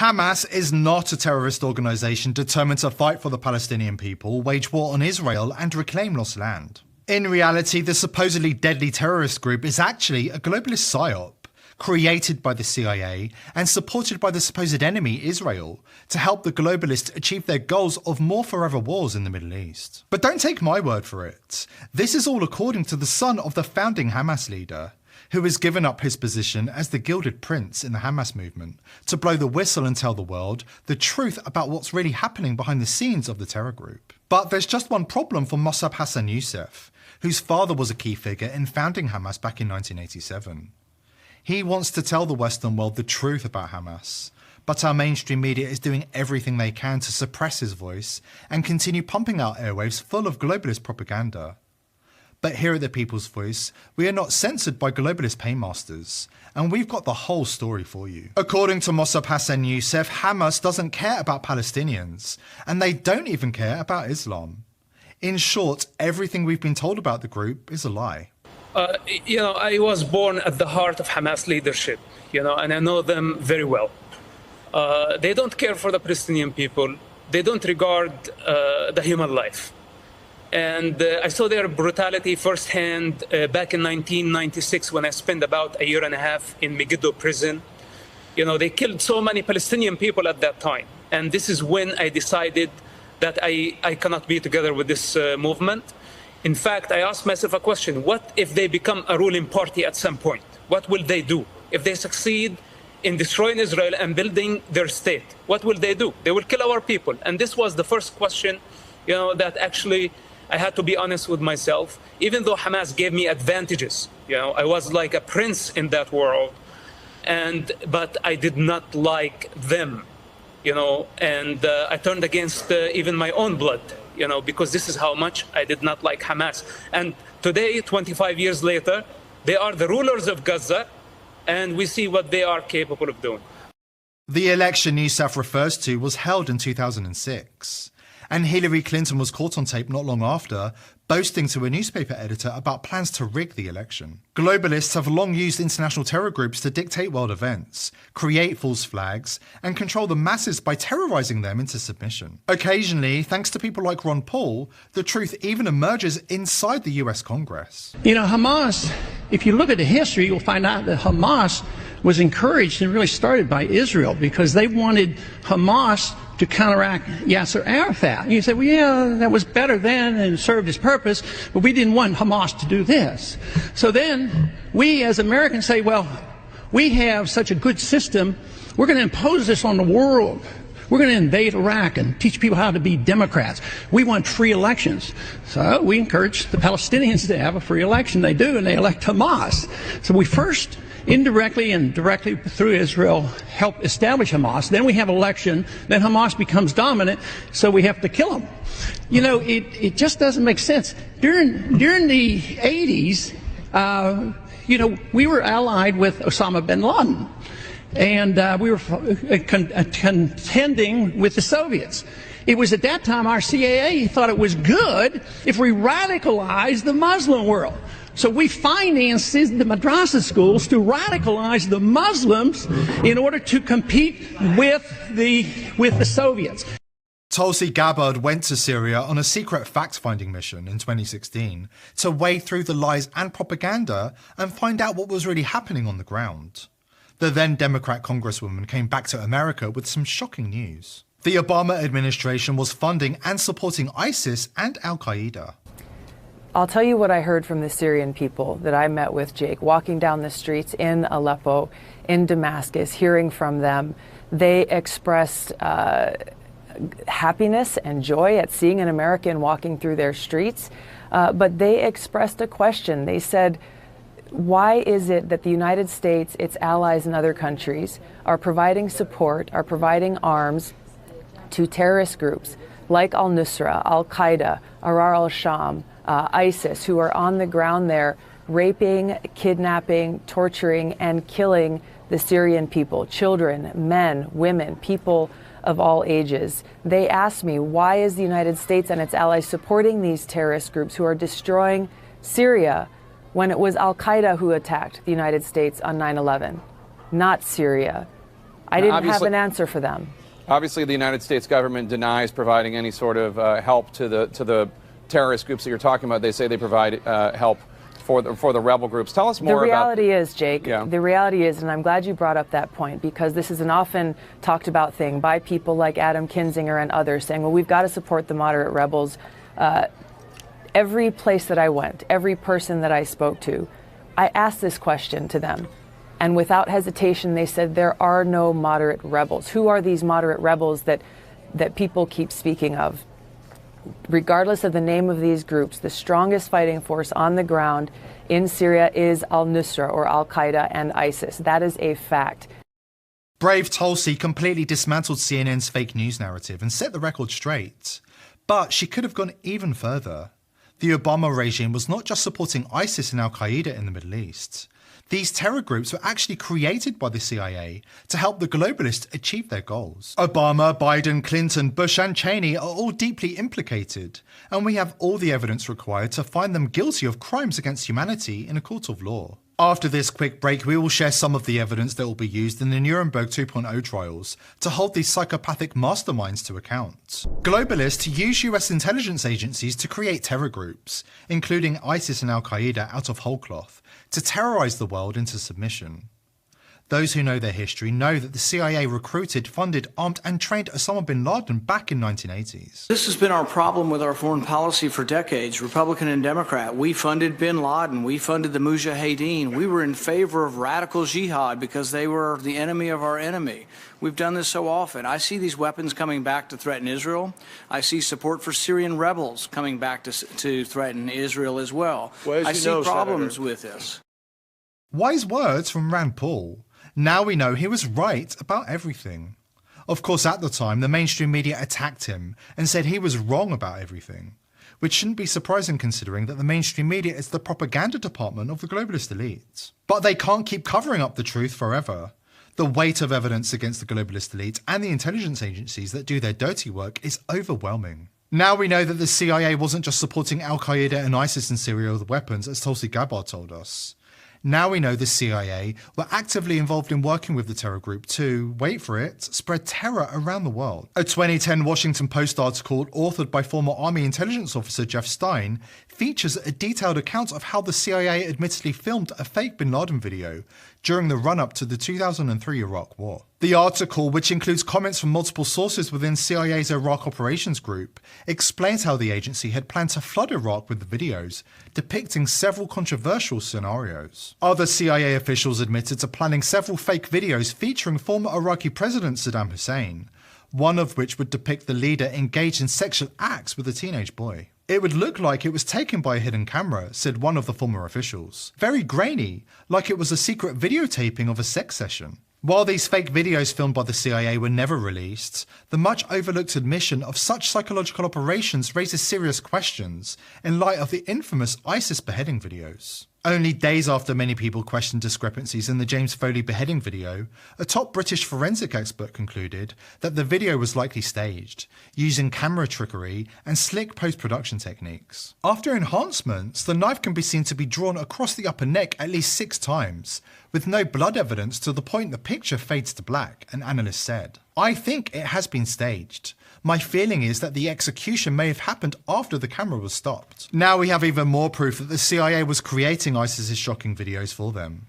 Hamas is not a terrorist organisation determined to fight for the Palestinian people, wage war on Israel and reclaim lost land. In reality, the supposedly deadly terrorist group is actually a globalist psyop created by the CIA and supported by the supposed enemy Israel to help the globalists achieve their goals of more forever wars in the Middle East. But don't take my word for it. This is all according to the son of the founding Hamas leader, who has given up his position as the gilded prince in the Hamas movement to blow the whistle and tell the world the truth about what's really happening behind the scenes of the terror group. But there's just one problem for Mossab Hassan Youssef, whose father was a key figure in founding Hamas back in 1987. He wants to tell the Western world the truth about Hamas, but our mainstream media is doing everything they can to suppress his voice and continue pumping out airwaves full of globalist propaganda. But here at The People's Voice, we are not censored by globalist paymasters, and we've got the whole story for you. According to Mossab Hassan Youssef, Hamas doesn't care about Palestinians, and they don't even care about Islam. In short, everything we've been told about the group is a lie. I was born at the heart of Hamas leadership, and I know them very well. They don't care for the Palestinian people. They don't regard the human life. And I saw their brutality firsthand back in 1996 when I spent about a year and a half in Megiddo prison. They killed so many Palestinian people at that time. And this is when I decided that I cannot be together with this movement. In fact, I asked myself a question: what if they become a ruling party at some point? What will they do? If they succeed in destroying Israel and building their state, what will they do? They will kill our people. And this was the first question, that actually I had to be honest with myself. Even though Hamas gave me advantages, I was like a prince in that world, but I did not like them, and I turned against even my own blood, because this is how much I did not like Hamas. And today, 25 years later, they are the rulers of Gaza, and we see what they are capable of doing. The election Youssef refers to was held in 2006. And Hillary Clinton was caught on tape not long after, boasting to a newspaper editor about plans to rig the election. Globalists have long used international terror groups to dictate world events, create false flags, and control the masses by terrorizing them into submission. Occasionally, thanks to people like Ron Paul, the truth even emerges inside the US Congress. Hamas, if you look at the history, you'll find out that Hamas was encouraged and really started by Israel because they wanted Hamas to counteract Yasser Arafat. And you say, well, yeah, that was better then and served its purpose, but we didn't want Hamas to do this. So then we as Americans say, well, we have such a good system, we're going to impose this on the world. We're going to invade Iraq and teach people how to be Democrats. We want free elections. So we encourage the Palestinians to have a free election. They do, and they elect Hamas. So we first indirectly and directly through Israel help establish Hamas. Then we have election. Then Hamas becomes dominant, so we have to kill them. It just doesn't make sense. During the 80s, we were allied with Osama bin Laden. And we were contending with the Soviets. It was at that time our CIA thought it was good if we radicalized the Muslim world. So we financed the madrasa schools to radicalize the Muslims in order to compete with the Soviets. Tulsi Gabbard went to Syria on a secret fact-finding mission in 2016 to wade through the lies and propaganda and find out what was really happening on the ground. The then Democrat Congresswoman came back to America with some shocking news. The Obama administration was funding and supporting ISIS and Al-Qaeda. I'll tell you what I heard from the Syrian people that I met with, Jake, walking down the streets in Aleppo, in Damascus, hearing from them. They expressed happiness and joy at seeing an American walking through their streets, but they expressed a question. They said, why is it that the United States, its allies and other countries are providing support, are providing arms to terrorist groups like al-Nusra, al-Qaeda, Arar al-Sham, ISIS, who are on the ground there raping, kidnapping, torturing, and killing the Syrian people, children, men, women, people of all ages. They asked me, why is the United States and its allies supporting these terrorist groups who are destroying Syria when it was al-Qaeda who attacked the United States on 9/11, not Syria? I didn't have an answer for them. Obviously, the United States government denies providing any sort of help to the terrorist groups that you're talking about. They say they provide help for the rebel groups. Tell us more about... The reality is, Jake, yeah. The reality is, and I'm glad you brought up that point, because this is an often talked about thing by people like Adam Kinzinger and others saying, well, we've got to support the moderate rebels. Every place that I went, every person that I spoke to, I asked this question to them. And without hesitation, they said, there are no moderate rebels. Who are these moderate rebels that people keep speaking of? Regardless of the name of these groups, the strongest fighting force on the ground in Syria is al-Nusra or al-Qaeda and ISIS. That is a fact. Brave Tulsi completely dismantled CNN's fake news narrative and set the record straight. But she could have gone even further. The Obama regime was not just supporting ISIS and al-Qaeda in the Middle East. These terror groups were actually created by the CIA to help the globalists achieve their goals. Obama, Biden, Clinton, Bush and Cheney are all deeply implicated, and we have all the evidence required to find them guilty of crimes against humanity in a court of law. After this quick break, we will share some of the evidence that will be used in the Nuremberg 2.0 trials to hold these psychopathic masterminds to account. Globalists use US intelligence agencies to create terror groups, including ISIS and al-Qaeda out of whole cloth, to terrorize the world into submission. Those who know their history know that the CIA recruited, funded, armed and trained Osama bin Laden back in the 1980s. This has been our problem with our foreign policy for decades, Republican and Democrat. We funded bin Laden, we funded the Mujahideen. We were in favor of radical jihad because they were the enemy of our enemy. We've done this so often. I see these weapons coming back to threaten Israel. I see support for Syrian rebels coming back to threaten Israel as well. I see problems with this. Wise words from Rand Paul. Now we know he was right about everything. Of course, at the time, the mainstream media attacked him and said he was wrong about everything, which shouldn't be surprising considering that the mainstream media is the propaganda department of the globalist elite. But they can't keep covering up the truth forever. The weight of evidence against the globalist elite and the intelligence agencies that do their dirty work is overwhelming. Now we know that the CIA wasn't just supporting al-Qaeda and ISIS in Syria with weapons, as Tulsi Gabbard told us. Now we know the CIA were actively involved in working with the terror group to, wait for it, spread terror around the world. A 2010 Washington Post article authored by former Army intelligence officer Jeff Stein features a detailed account of how the CIA admittedly filmed a fake bin Laden video during the run-up to the 2003 Iraq War. The article, which includes comments from multiple sources within CIA's Iraq Operations Group, explains how the agency had planned to flood Iraq with the videos, depicting several controversial scenarios. Other CIA officials admitted to planning several fake videos featuring former Iraqi President Saddam Hussein, one of which would depict the leader engaged in sexual acts with a teenage boy. It would look like it was taken by a hidden camera, said one of the former officials. Very grainy, like it was a secret videotaping of a sex session. While these fake videos filmed by the CIA were never released, the much overlooked admission of such psychological operations raises serious questions in light of the infamous ISIS beheading videos. Only days after many people questioned discrepancies in the James Foley beheading video, a top British forensic expert concluded that the video was likely staged, using camera trickery and slick post-production techniques. After enhancements, the knife can be seen to be drawn across the upper neck at least 6 times, with no blood evidence to the point the picture fades to black, an analyst said. I think it has been staged. My feeling is that the execution may have happened after the camera was stopped. Now we have even more proof that the CIA was creating ISIS's shocking videos for them.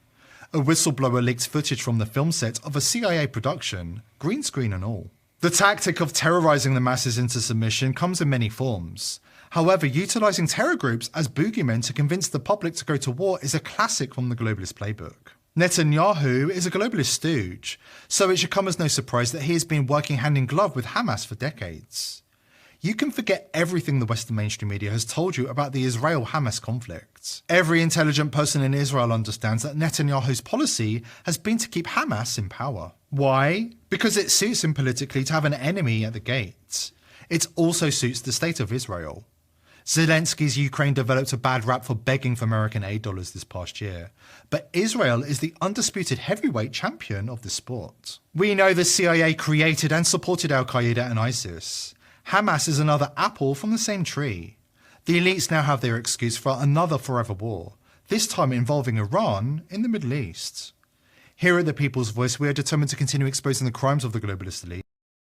A whistleblower leaked footage from the film set of a CIA production, green screen and all. The tactic of terrorizing the masses into submission comes in many forms. However, utilizing terror groups as boogeymen to convince the public to go to war is a classic from the globalist playbook. Netanyahu is a globalist stooge, so it should come as no surprise that he has been working hand in glove with Hamas for decades. You can forget everything the Western mainstream media has told you about the Israel-Hamas conflict. Every intelligent person in Israel understands that Netanyahu's policy has been to keep Hamas in power. Why? Because it suits him politically to have an enemy at the gates. It also suits the state of Israel. Zelensky's Ukraine developed a bad rap for begging for American aid dollars this past year, but Israel is the undisputed heavyweight champion of the sport. We know the CIA created and supported al-Qaeda and ISIS. Hamas is another apple from the same tree. The elites now have their excuse for another forever war, this time involving Iran in the Middle East. Here at The People's Voice, we are determined to continue exposing the crimes of the globalist elite